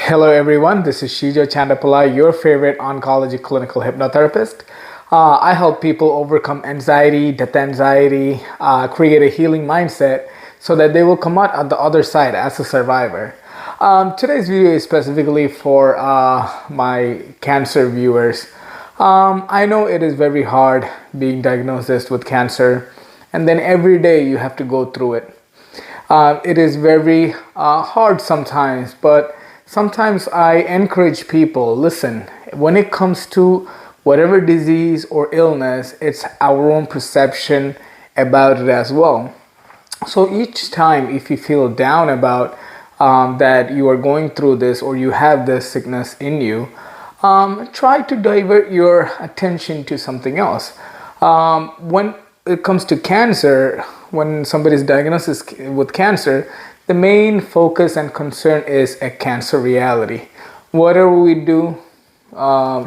Hello everyone, this is Shijo Chandapillai, your favorite oncology clinical hypnotherapist. I help people overcome anxiety, death anxiety, create a healing mindset so that they will come out on the other side as a survivor. Today's video is specifically for my cancer viewers. I know it is very hard being diagnosed with cancer, and then every day you have to go through it. It is very hard sometimes, but sometimes I encourage people, listen, when it comes to whatever disease or illness, it's our own perception about it as well. So each time if you feel down about that you are going through this or you have this sickness in you, try to divert your attention to something else. When it comes to cancer, when somebody is diagnosed with cancer, the main focus and concern is a cancer reality. Whatever we do,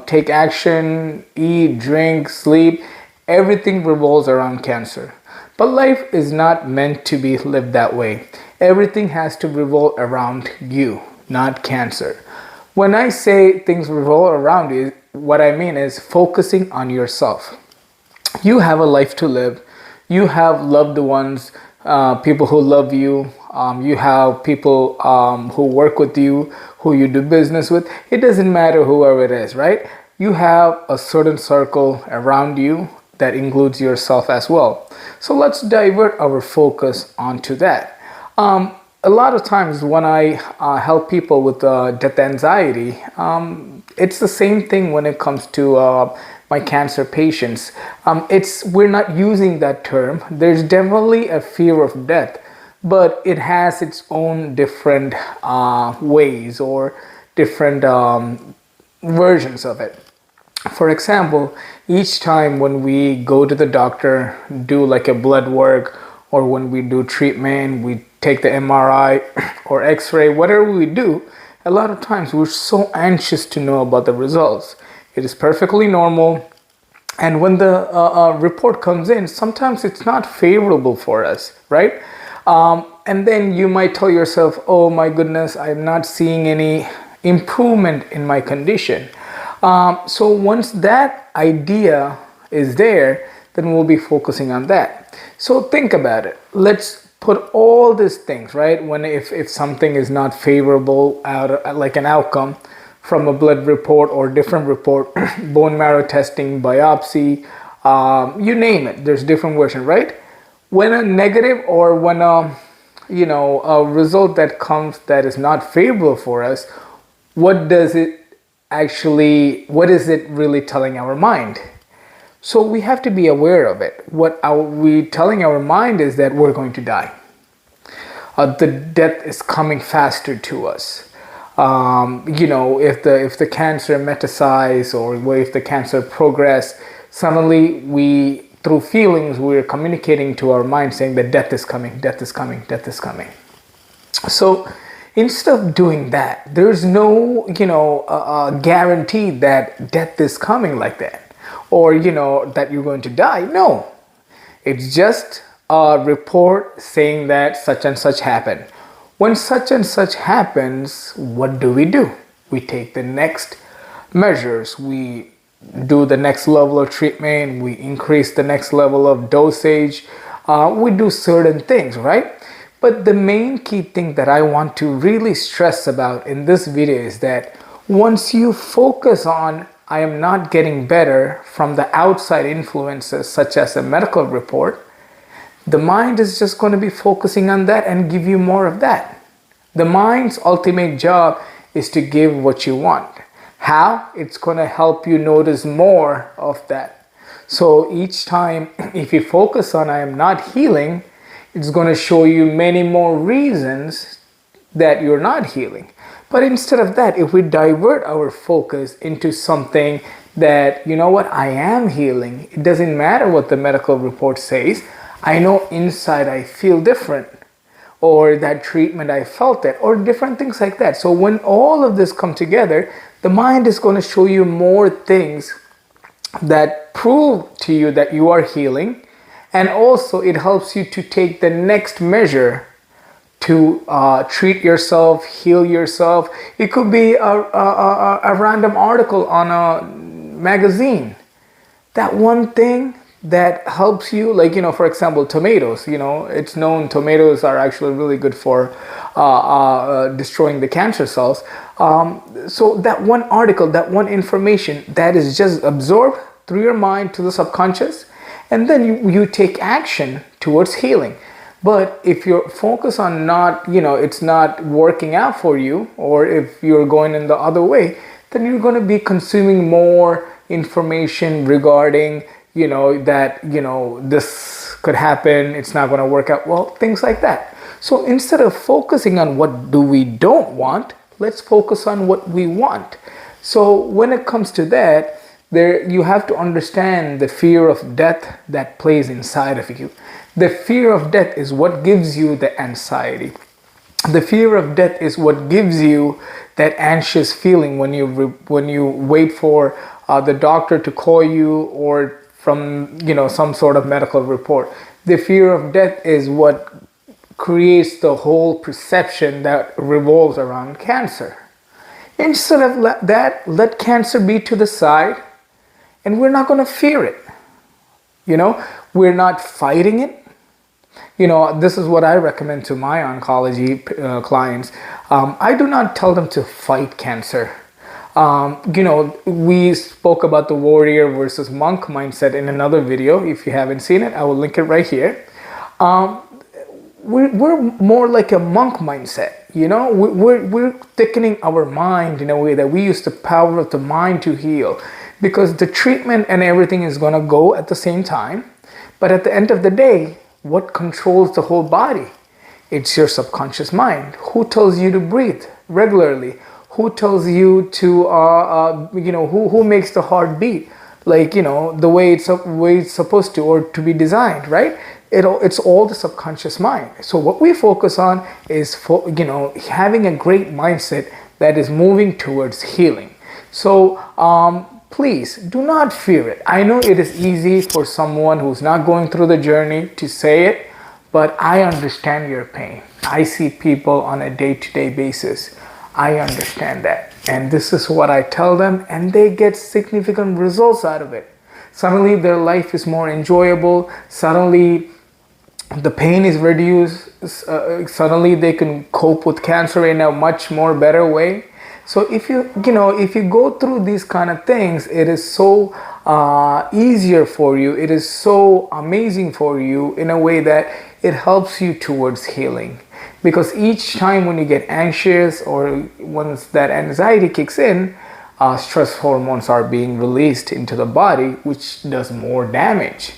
take action, eat, drink, sleep, everything revolves around cancer. But life is not meant to be lived that way. Everything has to revolve around you, not cancer. When I say things revolve around you, what I mean is focusing on yourself. You have a life to live. You have loved ones, people who love you. You have people who work with you, who you do business with. It doesn't matter whoever it is, right? You have a certain circle around you that includes yourself as well. So let's divert our focus onto that. A lot of times when I help people with death anxiety, it's the same thing when it comes to my cancer patients. We're not using that term. There's definitely a fear of death, but it has its own different ways or different versions of it. For example, each time when we go to the doctor, do like a blood work, or when we do treatment, we take the MRI or X-ray, whatever we do, a lot of times we're so anxious to know about the results. It is perfectly normal. And when the report comes in, sometimes it's not favorable for us, right? And then you might tell yourself, oh my goodness, I'm not seeing any improvement in my condition. So once that idea is there, then we'll be focusing on that. So think about it. Let's put all these things, right? If something is not favorable like an outcome from a blood report or different report, bone marrow testing, biopsy, you name it, there's different versions, right? When a negative or when a result that comes that is not favorable for us, what is it really telling our mind? So we have to be aware of it. What are we telling our mind is that we're going to die. The death is coming faster to us. If the cancer metastasize or if the cancer progress, suddenly through feelings, we're communicating to our mind saying that death is coming, death is coming, death is coming. So instead of doing that, there's no, guarantee that death is coming like that, or, that you're going to die. No, it's just a report saying that such and such happened. When such and such happens, what do? We take the next measures. We do the next level of treatment. We increase the next level of dosage. We do certain things, right? But the main key thing that I want to really stress about in this video is that once you focus on, I am not getting better from the outside influences such as a medical report, the mind is just going to be focusing on that and give you more of that. The mind's ultimate job is to give what you want. How? It's going to help you notice more of that. So each time, if you focus on I am not healing, it's going to show you many more reasons that you're not healing. But instead of that, if we divert our focus into something that, I am healing. It doesn't matter what the medical report says. I know inside I feel different, or that treatment I felt it, or different things like that. So when all of this come together, the mind is going to show you more things that prove to you that you are healing. And also it helps you to take the next measure to treat yourself, heal yourself. It could be a random article on a magazine. That one thing that helps you, like, for example, tomatoes, it's known tomatoes are actually really good for destroying the cancer cells. So that one article, that one information that is just absorbed through your mind to the subconscious, and then you take action towards healing. But if you're focused on not, it's not working out for you, or if you're going in the other way, then you're going to be consuming more information regarding, that, this could happen, it's not going to work out well, things like that. So instead of focusing on what we don't want, let's focus on what we want. So when it comes to that, you have to understand the fear of death that plays inside of you. The fear of death is what gives you the anxiety. The fear of death is what gives you that anxious feeling when you wait for the doctor to call you, or from some sort of medical report. The fear of death is what creates the whole perception that revolves around cancer. Instead of let cancer be to the side, and we're not going to fear it. We're not fighting it. This is what I recommend to my oncology clients. I do not tell them to fight cancer. We spoke about the warrior versus monk mindset in another video. If you haven't seen it, I will link it right here. We're more like a monk mindset. We're thickening our mind in a way that we use the power of the mind to heal, because the treatment and everything is going to go at the same time. But at the end of the day, what controls the whole body? It's your subconscious mind. Who tells you to breathe regularly? Who tells you to, who makes the heart beat? Like, the way it's supposed to, or to be designed, right? It's all the subconscious mind. So what we focus on is, having a great mindset that is moving towards healing. So, please do not fear it. I know it is easy for someone who's not going through the journey to say it, but I understand your pain. I see people on a day-to-day basis. I understand that. And this is what I tell them, and they get significant results out of it. Suddenly their life is more enjoyable. Suddenly the pain is reduced. Suddenly they can cope with cancer in a much more better way. So if you go through these kind of things, it is so easier for you. It is so amazing for you in a way that it helps you towards healing. Because each time when you get anxious, or once that anxiety kicks in, stress hormones are being released into the body, which does more damage.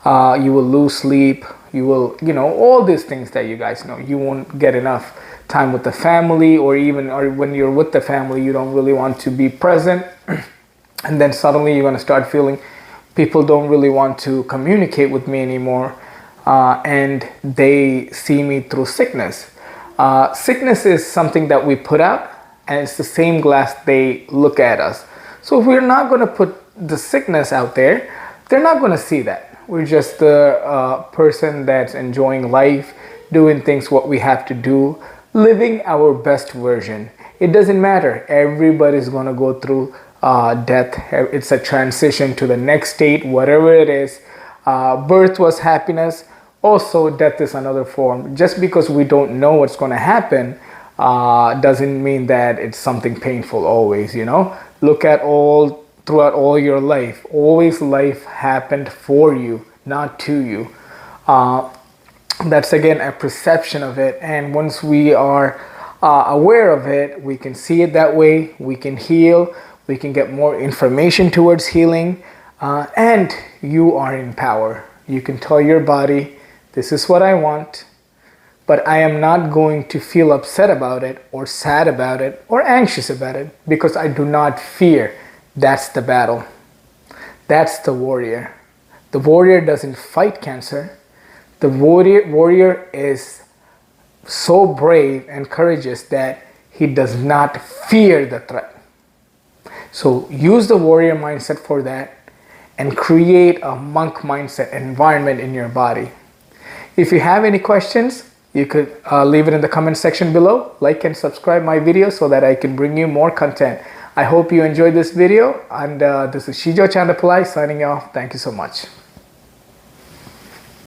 You will lose sleep. You will, all these things that you guys know. You won't get enough time with the family, or when you're with the family, you don't really want to be present. And then suddenly you're going to start feeling people don't really want to communicate with me anymore. And they see me through sickness. Sickness is something that we put out, and it's the same glass they look at us. So if we're not going to put the sickness out there, they're not going to see that. We're just the person that's enjoying life, doing things what we have to do, living our best version. It doesn't matter. Everybody's going to go through death. It's a transition to the next state, whatever it is. Birth was happiness. Also, death is another form. Just because we don't know what's going to happen doesn't mean that it's something painful always, Look at throughout all your life. Always life happened for you, not to you. That's again a perception of it. And once we are aware of it, we can see it that way. We can heal. We can get more information towards healing. And you are in power. You can tell your body, this is what I want, but I am not going to feel upset about it, or sad about it, or anxious about it, because I do not fear. That's the battle. That's the warrior. The warrior doesn't fight cancer. The warrior is so brave and courageous that he does not fear the threat. So use the warrior mindset for that, and create a monk mindset environment in your body. If you have any questions, You could leave it in the comment section below. Like and subscribe my video so that I can bring you more content. I hope you enjoyed this video, and this is Shijo Chandapillai signing off. Thank you so much.